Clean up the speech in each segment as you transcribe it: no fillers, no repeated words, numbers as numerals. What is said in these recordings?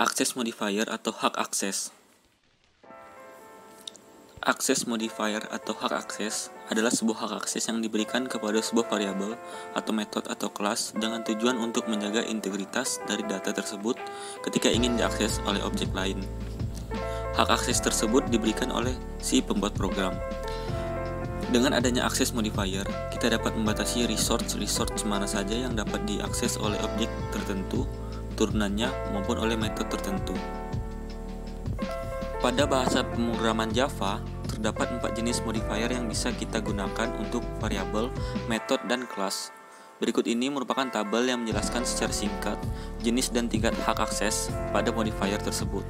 Access modifier atau hak akses. Access modifier atau hak akses adalah sebuah hak akses yang diberikan kepada sebuah variabel atau metode atau kelas dengan tujuan untuk menjaga integritas dari data tersebut ketika ingin diakses oleh objek lain. Hak akses tersebut diberikan oleh si pembuat program. Dengan adanya access modifier, kita dapat membatasi resource mana saja yang dapat diakses oleh objek tertentu, turunannya maupun oleh metode tertentu. Pada bahasa pemrograman Java, terdapat 4 jenis modifier yang bisa kita gunakan untuk variabel, metode, dan kelas. Berikut ini merupakan tabel yang menjelaskan secara singkat jenis dan tingkat hak akses pada modifier tersebut.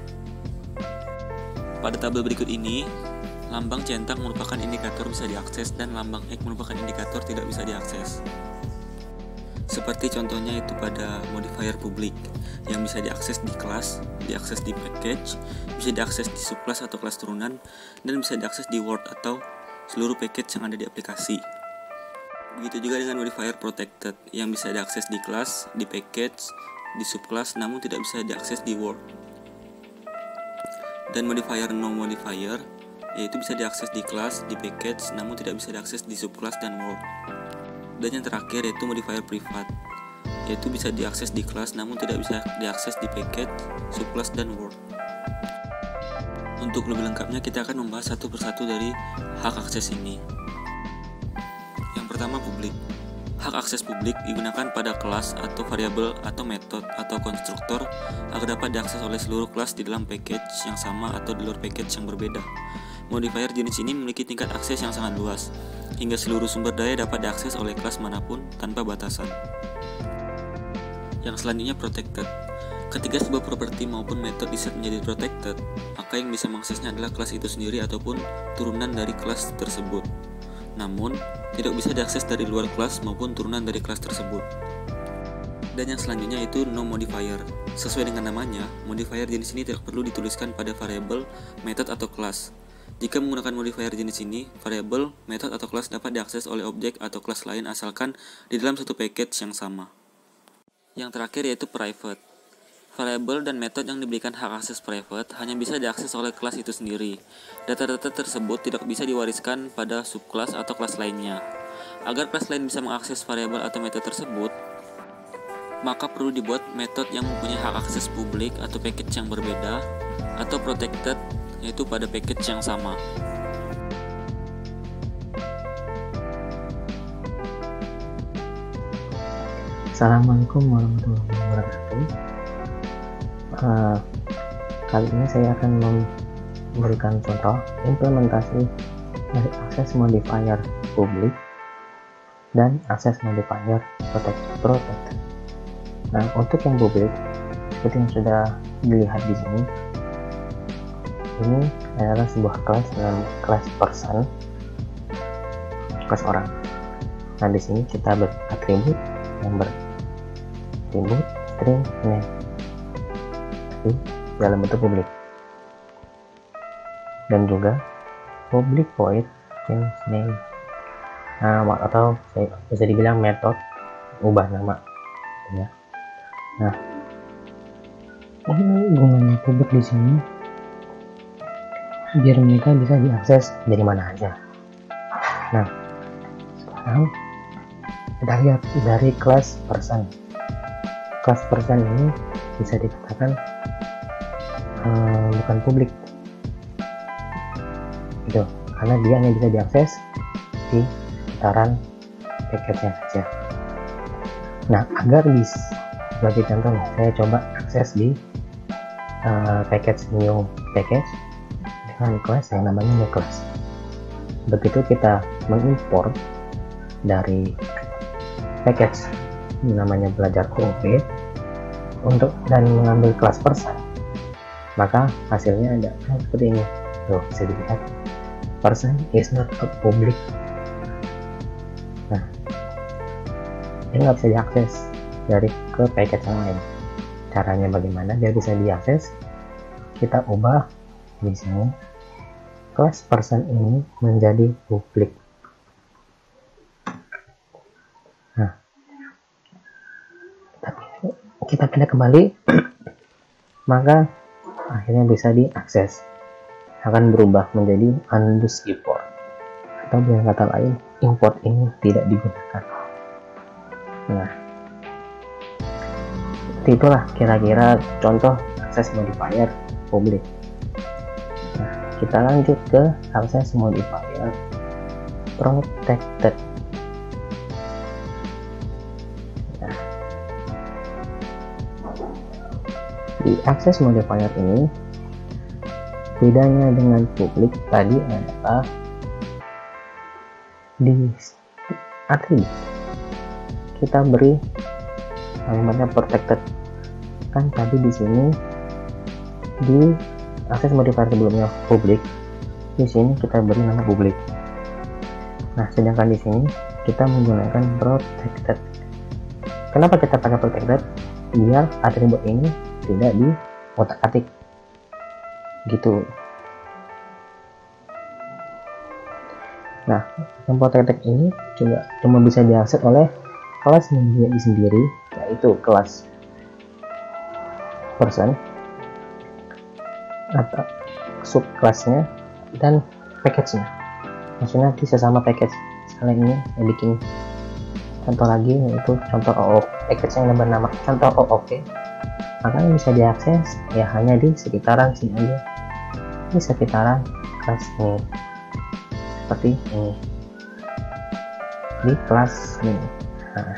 Pada tabel berikut ini, lambang centang merupakan indikator bisa diakses dan lambang X merupakan indikator tidak bisa diakses. Seperti contohnya itu pada modifier publik yang bisa diakses di kelas, diakses di package, bisa diakses di subclass atau kelas turunan, dan bisa diakses di Word atau seluruh package yang ada di aplikasi. Begitu juga dengan modifier protected yang bisa diakses di kelas, di package, di subclass, namun tidak bisa diakses di Word. Dan modifier no modifier yaitu bisa diakses di kelas, di package, namun tidak bisa diakses di subclass dan Word. Dan yang terakhir yaitu modifier privat, yaitu bisa diakses di kelas namun tidak bisa diakses di package, subclass, dan Word. Untuk lebih lengkapnya kita akan membahas satu persatu dari hak akses ini. Yang pertama, publik. Hak akses publik digunakan pada kelas atau variabel atau metode atau konstruktor agar dapat diakses oleh seluruh kelas di dalam package yang sama atau di luar package yang berbeda. Modifier jenis ini memiliki tingkat akses yang sangat luas, hingga seluruh sumber daya dapat diakses oleh kelas manapun tanpa batasan. Yang selanjutnya, protected. Ketika sebuah properti maupun metode diset menjadi protected, maka yang bisa mengaksesnya adalah kelas itu sendiri ataupun turunan dari kelas tersebut. Namun, tidak bisa diakses dari luar kelas maupun turunan dari kelas tersebut. Dan yang selanjutnya itu no modifier. Sesuai dengan namanya, modifier jenis ini tidak perlu dituliskan pada variabel, metode, atau kelas. Jika menggunakan modifier jenis ini, variabel, metode, atau kelas dapat diakses oleh objek atau kelas lain asalkan di dalam satu package yang sama. Yang terakhir yaitu private. Variabel dan metode yang diberikan hak akses private hanya bisa diakses oleh kelas itu sendiri. Data-data tersebut tidak bisa diwariskan pada subkelas atau kelas lainnya. Agar kelas lain bisa mengakses variabel atau metode tersebut, maka perlu dibuat metode yang mempunyai hak akses publik atau package yang berbeda, atau protected, yaitu pada package yang sama. Assalamualaikum warahmatullahi wabarakatuh. Kali ini saya akan memberikan contoh implementasi dari akses modifier publik dan akses modifier protected. Nah, untuk yang publik, seperti yang sudah dilihat di sini, ini adalah sebuah kelas dengan kelas person, kelas orang. Nah, di sini kita beratribut yang beratribut string name dalam bentuk publik, dan juga public void string name. Nah, atau bisa dibilang metode ubah nama, ya. Nah, ini gunanya publik di sini biar mereka bisa diakses dari mana aja. Nah, sekarang kita lihat dari kelas person. Kelas person ini bisa dikatakan bukan publik, gitu, karena dia hanya bisa diakses di sekitaran package-nya saja. Nah, agar bisa, sebagai contoh, saya coba akses di package new package dengan kelas yang namanya new class. Begitu kita mengimport dari package namanya belajar OOP untuk dan mengambil kelas person, maka hasilnya ada seperti ini. Tuh, bisa dilihat person is not a public. Nah, ini nggak bisa diakses dari ke package yang lain. Caranya bagaimana biar bisa diakses? Kita ubah di sini kelas person ini menjadi publik. Nah, kita pindah kembali maka akhirnya bisa diakses, akan berubah menjadi unused import, atau dengan kata lain import ini tidak digunakan. Nah, itulah kira-kira contoh akses modifier publik. Nah, kita lanjut ke akses modifier protected. Nah, di akses modifier ini bedanya dengan publik tadi adalah di atribut kita beri kalimatnya protected. Kan tadi di sini di akses modifier sebelumnya publik, di sini kita beri nama publik. Nah, sedangkan di sini kita menggunakan protected. Kenapa kita pakai protected? Biar atribut ini tidak di otak-atik gitu. Nah, yang protected ini juga cuma bisa diakses oleh kelas sendiri, yaitu kelas person atau subkelasnya dan package-nya. Maksudnya di sesama package. Sekarang ini saya bikin contoh lagi, yaitu contoh OOP, package yang bernama contoh OOP. Maka yang bisa diakses ya hanya di sekitaran sini aja, di sekitaran kelas ini, seperti ini, di kelas ini. Nah,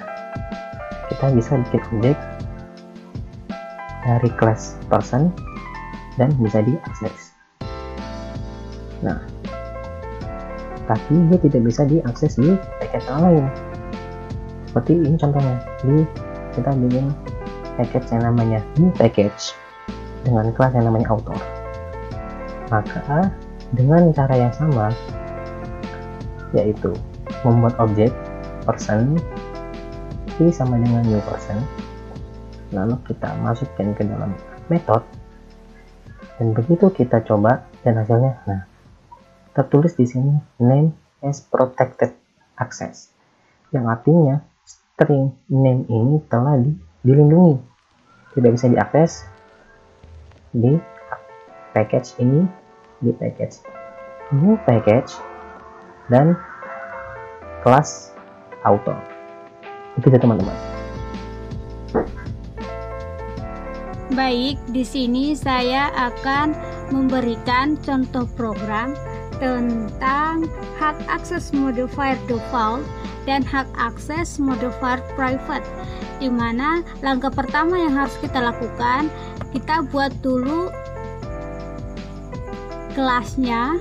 kita bisa bikin objek dari kelas person dan bisa diakses. Nah, tapi dia tidak bisa diakses di package yang lain. Seperti ini contohnya, kita bikin package yang namanya new package dengan kelas yang namanya author. Maka dengan cara yang sama, yaitu membuat objek person i sama dengan new person, lalu kita masukkan ke dalam metode, dan begitu kita coba dan hasilnya, nah, tertulis di sini name as protected access, yang artinya string name ini telah dilindungi, tidak bisa diakses di package ini, di package new package dan kelas auto. Itu ya teman-teman. Baik, di sini saya akan memberikan contoh program tentang hak akses modifier default dan hak akses modifier private, di mana langkah pertama yang harus kita lakukan, kita buat dulu kelasnya.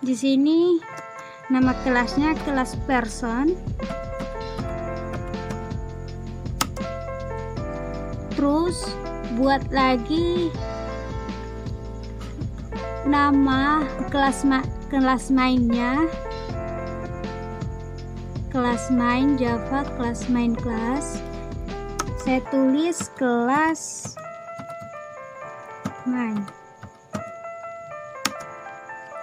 Di sini nama kelasnya kelas person. Terus buat lagi nama kelas mainnya, kelas main Java, kelas main kelas. Saya tulis kelas main.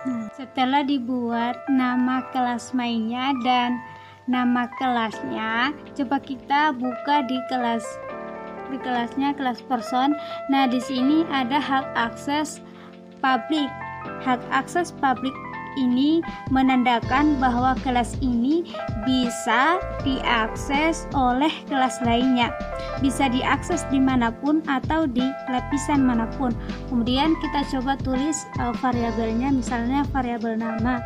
Nah, setelah dibuat nama kelas mainnya dan nama kelasnya, coba kita buka di kelasnya kelas person. Nah, di sini ada hak akses publik. Hak akses publik ini menandakan bahwa kelas ini bisa diakses oleh kelas lainnya, bisa diakses dimanapun atau di lapisan manapun. Kemudian kita coba tulis variabelnya, misalnya variabel nama.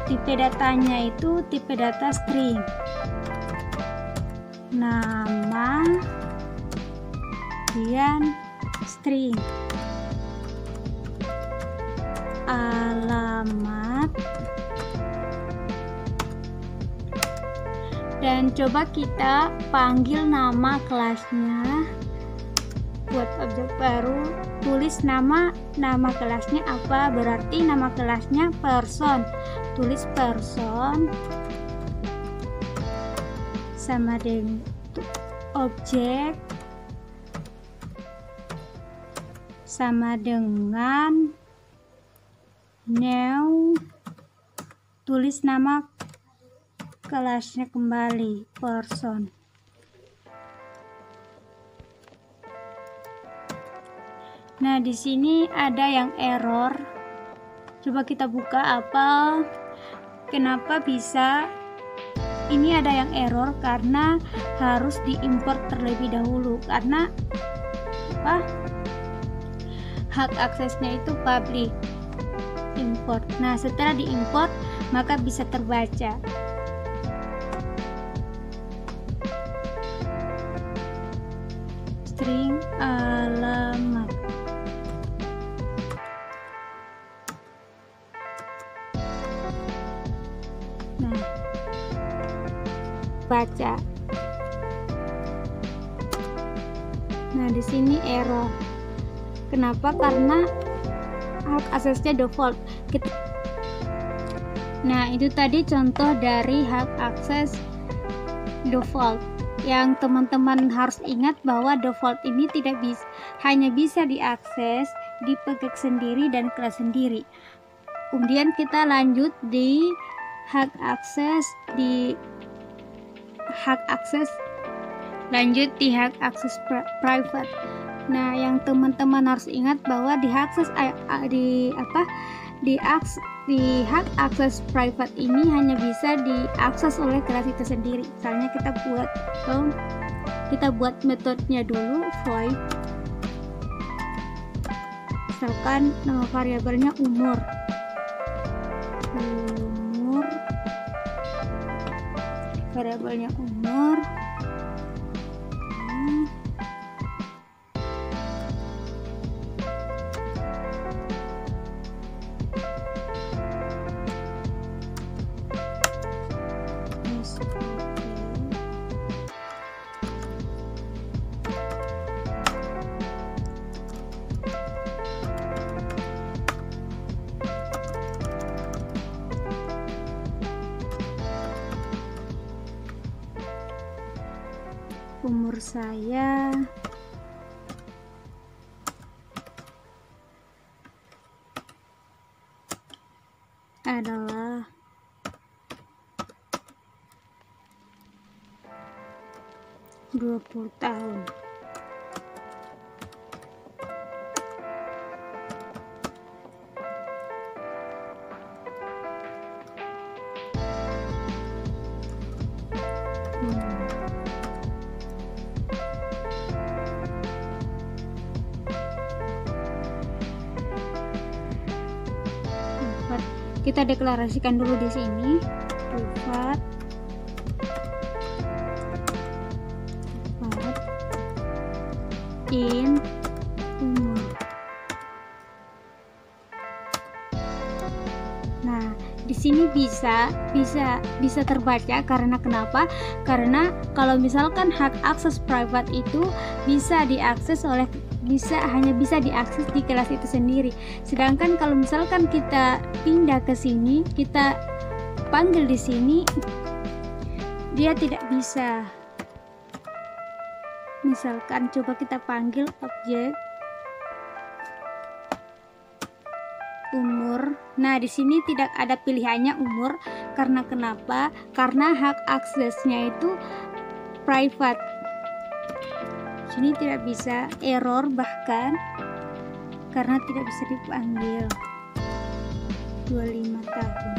Tipe datanya itu tipe data string, nama kemudian string, alamat, dan coba kita panggil nama kelasnya. Buat objek baru, tulis nama kelasnya apa, berarti nama kelasnya person. Tulis person sama dengan objek sama dengan new, tulis nama kelasnya kembali person. Nah, di sini ada yang error. Coba kita buka kenapa bisa ini ada yang error, karena harus diimport terlebih dahulu, karena hak aksesnya itu public. Import. Nah, setelah diimport maka bisa terbaca. String alamat. Nah, baca. Nah, di sini error. Kenapa? Karena hak aksesnya default. Nah, itu tadi contoh dari hak akses default. Yang teman-teman harus ingat bahwa default ini hanya bisa diakses di project sendiri dan kelas sendiri. Kemudian kita lanjut di hak akses private. Nah, yang teman-teman harus ingat bahwa di hak akses private ini hanya bisa diakses oleh kelas itu sendiri. Misalnya kita buat metodenya dulu, void. Misalkan nama variabelnya umur. Variabelnya umur. Umur saya adalah 20 tahun. Kita deklarasikan dulu di sini privat in umur. Nah, di sini bisa terbaca karena kenapa? Karena kalau misalkan hak akses private itu hanya bisa diakses di kelas itu sendiri. Sedangkan kalau misalkan kita pindah ke sini, kita panggil di sini, dia tidak bisa. Misalkan coba kita panggil objek umur. Nah, di sini tidak ada pilihannya umur. Karena kenapa? Karena hak aksesnya itu private. Sini tidak bisa, error bahkan karena tidak bisa dipanggil. 25 tahun.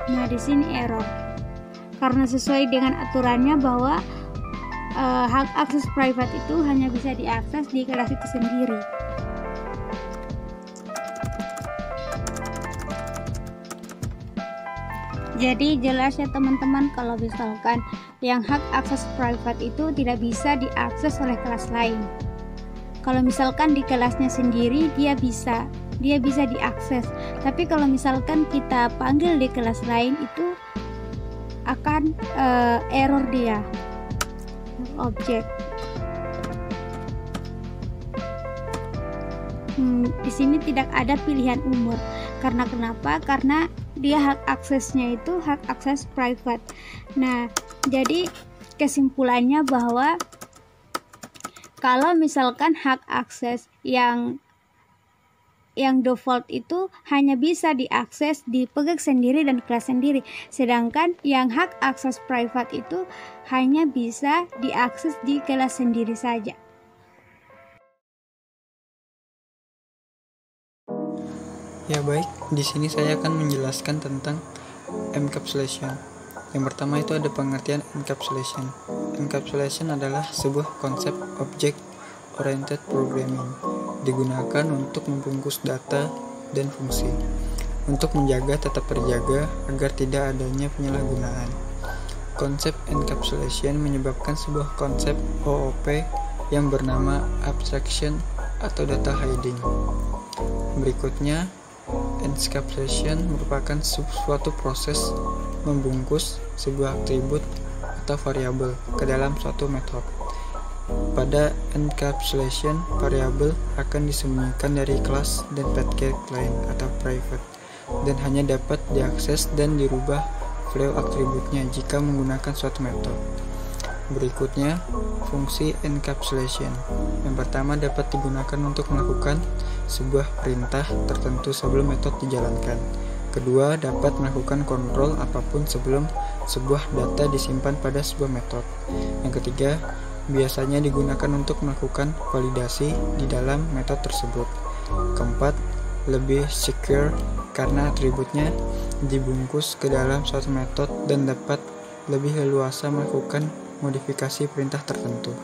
20. Nah, di sini error karena sesuai dengan aturannya bahwa hak akses private itu hanya bisa diakses di kelas itu sendiri. Jadi jelas ya teman-teman, kalau misalkan yang hak akses private itu tidak bisa diakses oleh kelas lain. Kalau misalkan di kelasnya sendiri dia bisa diakses. Tapi kalau misalkan kita panggil di kelas lain itu akan error dia. Objek. Di sini tidak ada pilihan umur. Karena kenapa? Karena dia hak aksesnya itu hak akses private. Nah, jadi kesimpulannya bahwa kalau misalkan hak akses yang default itu hanya bisa diakses di project sendiri dan kelas sendiri, sedangkan yang hak akses private itu hanya bisa diakses di kelas sendiri saja. Ya baik, di sini saya akan menjelaskan tentang encapsulation. Yang pertama itu ada pengertian encapsulation. Encapsulation adalah sebuah konsep object oriented programming, digunakan untuk membungkus data dan fungsi, untuk menjaga tetap terjaga agar tidak adanya penyalahgunaan. Konsep encapsulation menyebabkan sebuah konsep OOP yang bernama abstraction atau data hiding. Berikutnya, encapsulation merupakan suatu proses membungkus sebuah atribut atau variabel ke dalam suatu metode. Pada encapsulation, variabel akan disembunyikan dari kelas dan package lain atau private, dan hanya dapat diakses dan dirubah value atributnya jika menggunakan suatu metode. Berikutnya, fungsi encapsulation. Yang pertama dapat digunakan untuk melakukan sebuah perintah tertentu sebelum metode dijalankan. Kedua, dapat melakukan kontrol apapun sebelum sebuah data disimpan pada sebuah metode. Yang ketiga, biasanya digunakan untuk melakukan validasi di dalam metode tersebut. Keempat, lebih secure karena atributnya dibungkus ke dalam suatu metode dan dapat lebih leluasa melakukan modifikasi perintah tertentu.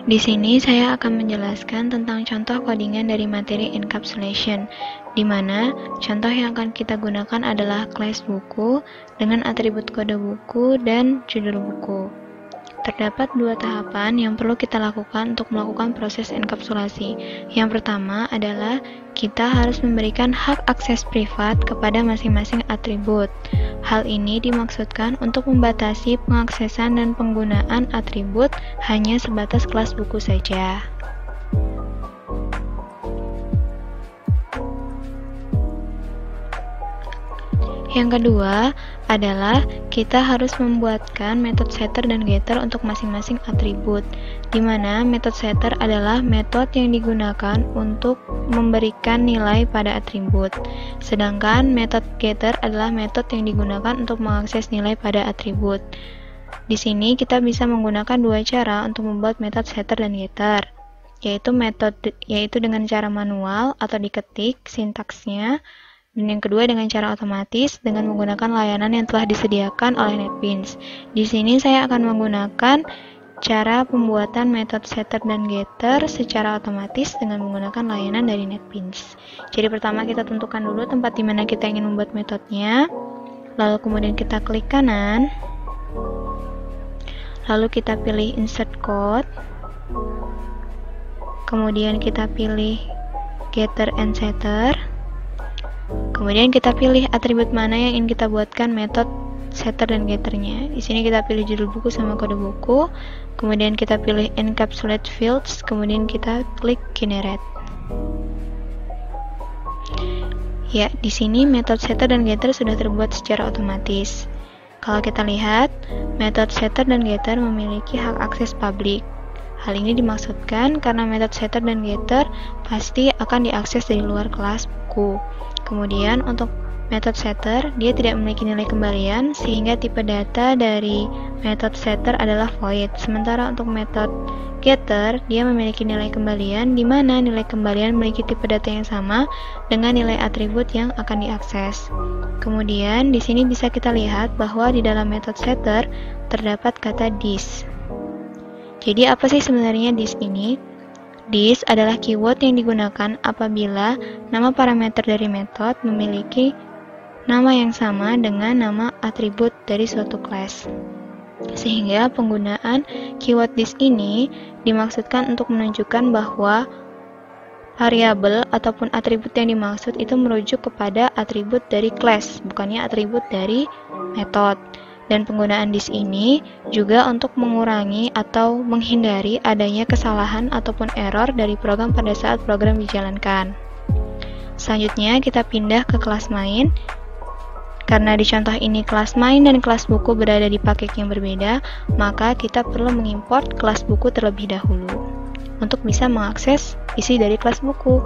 Di sini saya akan menjelaskan tentang contoh codingan dari materi encapsulation, di mana contoh yang akan kita gunakan adalah kelas buku dengan atribut kode buku dan judul buku. Terdapat dua tahapan yang perlu kita lakukan untuk melakukan proses enkapsulasi. Yang pertama adalah kita harus memberikan hak akses privat kepada masing-masing atribut. Hal ini dimaksudkan untuk membatasi pengaksesan dan penggunaan atribut hanya sebatas kelas buku saja. Yang kedua adalah kita harus membuatkan metode setter dan getter untuk masing-masing atribut, di mana metode setter adalah metode yang digunakan untuk memberikan nilai pada atribut, sedangkan metode getter adalah metode yang digunakan untuk mengakses nilai pada atribut. Di sini kita bisa menggunakan dua cara untuk membuat metode setter dan getter, yaitu dengan cara manual atau diketik sintaksnya, dan yang kedua dengan cara otomatis dengan menggunakan layanan yang telah disediakan oleh NetBeans. Di sini saya akan menggunakan cara pembuatan metode setter dan getter secara otomatis dengan menggunakan layanan dari NetBeans. Jadi pertama kita tentukan dulu tempat di mana kita ingin membuat metodenya, lalu kemudian kita klik kanan, lalu kita pilih insert code, kemudian kita pilih getter and setter. Kemudian kita pilih atribut mana yang ingin kita buatkan metode setter dan getternya. Di sini kita pilih judul buku sama kode buku. Kemudian kita pilih encapsulate fields. Kemudian kita klik generate. Ya, di sini metode setter dan getter sudah terbuat secara otomatis. Kalau kita lihat, metode setter dan getter memiliki hak akses publik. Hal ini dimaksudkan karena metode setter dan getter pasti akan diakses dari luar kelas buku. Kemudian untuk metode setter, dia tidak memiliki nilai kembalian sehingga tipe data dari metode setter adalah void. Sementara untuk metode getter, dia memiliki nilai kembalian di mana nilai kembalian memiliki tipe data yang sama dengan nilai atribut yang akan diakses. Kemudian di sini bisa kita lihat bahwa di dalam metode setter terdapat kata this. Jadi apa sih sebenarnya this ini? This adalah keyword yang digunakan apabila nama parameter dari metode memiliki nama yang sama dengan nama atribut dari suatu kelas. Sehingga penggunaan keyword this ini dimaksudkan untuk menunjukkan bahwa variabel ataupun atribut yang dimaksud itu merujuk kepada atribut dari kelas, bukannya atribut dari metode. Dan penggunaan this ini juga untuk mengurangi atau menghindari adanya kesalahan ataupun error dari program pada saat program dijalankan. Selanjutnya kita pindah ke kelas main. Karena di contoh ini kelas main dan kelas buku berada di paket yang berbeda, maka kita perlu mengimport kelas buku terlebih dahulu untuk bisa mengakses isi dari kelas buku.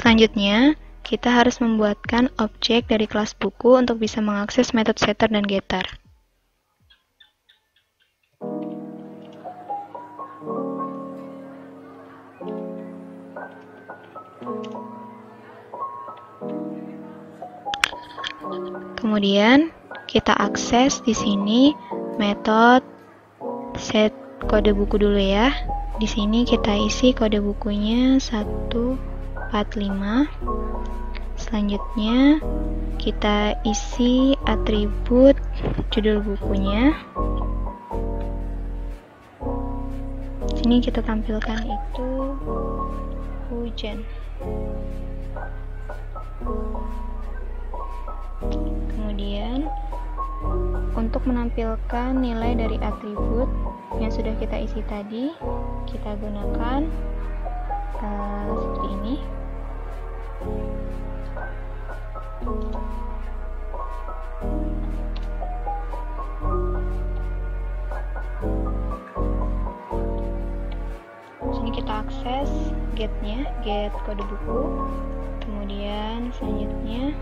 Selanjutnya, kita harus membuatkan objek dari kelas buku untuk bisa mengakses metode setter dan getter. Kemudian kita akses di sini metode set kode buku dulu ya. Di sini kita isi kode bukunya 145. Selanjutnya kita isi atribut judul bukunya. Sini kita tampilkan itu hujan. Kemudian untuk menampilkan nilai dari atribut yang sudah kita isi tadi, kita gunakan seperti ini. Sini kita akses get-nya, get kode buku. Kemudian selanjutnya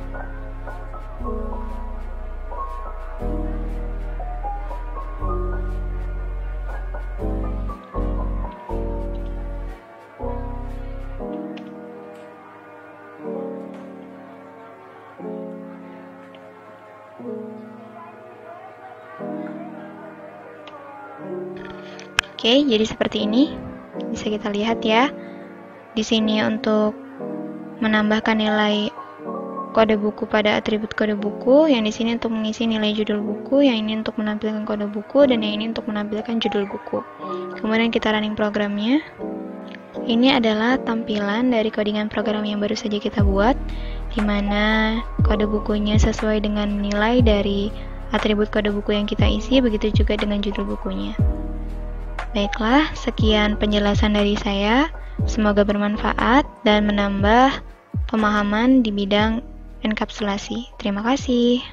Oke, jadi seperti ini. Bisa kita lihat ya. Di sini untuk menambahkan nilai kode buku pada atribut kode buku, yang di sini untuk mengisi nilai judul buku, yang ini untuk menampilkan kode buku, dan yang ini untuk menampilkan judul buku. Kemudian kita running programnya. Ini adalah tampilan dari codingan program yang baru saja kita buat, di mana kode bukunya sesuai dengan nilai dari atribut kode buku yang kita isi, begitu juga dengan judul bukunya. Baiklah, sekian penjelasan dari saya. Semoga bermanfaat dan menambah pemahaman di bidang enkapsulasi. Terima kasih.